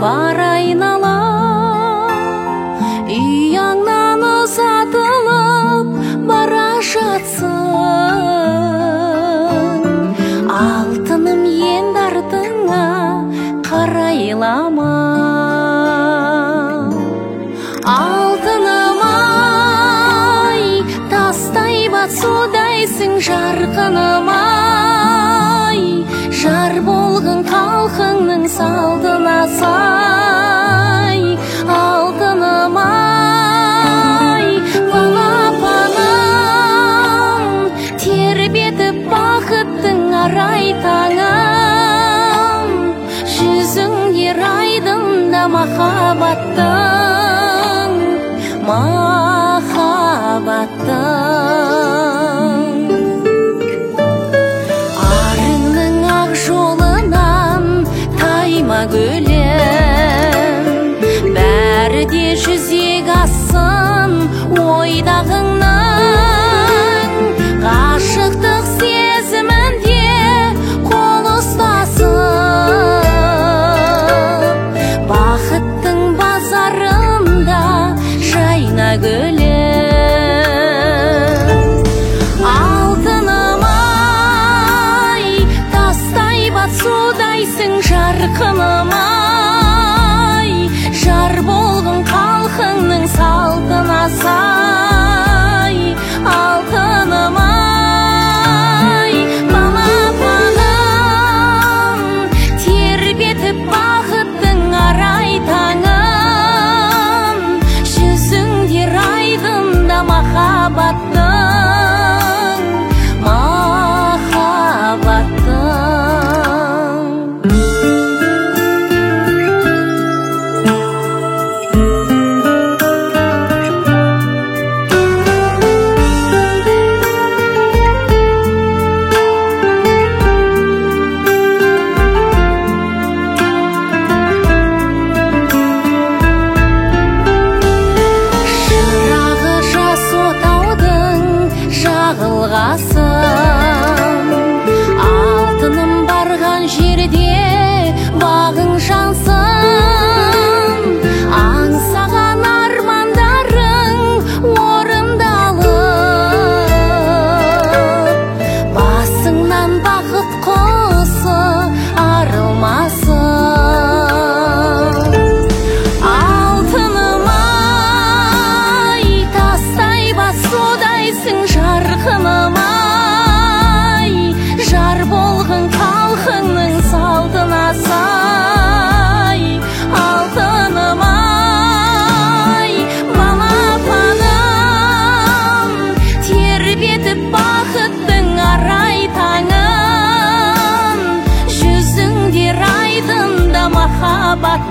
бар айнала, ұяңнан ұзатылып бара жатсың. Алтыным енді артыңа қарайлама. Алтыным ай, тастай батсудайсың жарқыным ай, жар болғын қалқыңның салтына сай. Алтыным ай, балапаным, тербетіп бақыттың арай таңым, жүзіңде айдында махаббаттың, махаббаттың. Арыңның ақ жолынан тайма гүлім, бәрі де жүзек ассын ойдағыңның. Ғашықтық сезімінде қол ұстасып, бақыттың базарында жайна гүлім. Алтыным ай, тастай батсудайсың жарқыным ай, жар болғын қалқыңның салтына сай. Алтыным ай, балапаным, тербетіп бақыттың арай таңым, жүзіңде айдында махаббаттың, махаббаттың. Шырағы жас отаудың жағылғасын, алтыным барған жерде бағың жансын. Аңсаған армандарың орындалып, басыңнан бақыт құсы арылмасын. Алтыным ай, тастай батсудайсың жарқыным ай, жар болғын қалқыңның салтына сай. Алтыным ай, балапаным, тербетіп бақыттың арай таңым, жүзіңде айдында махаббат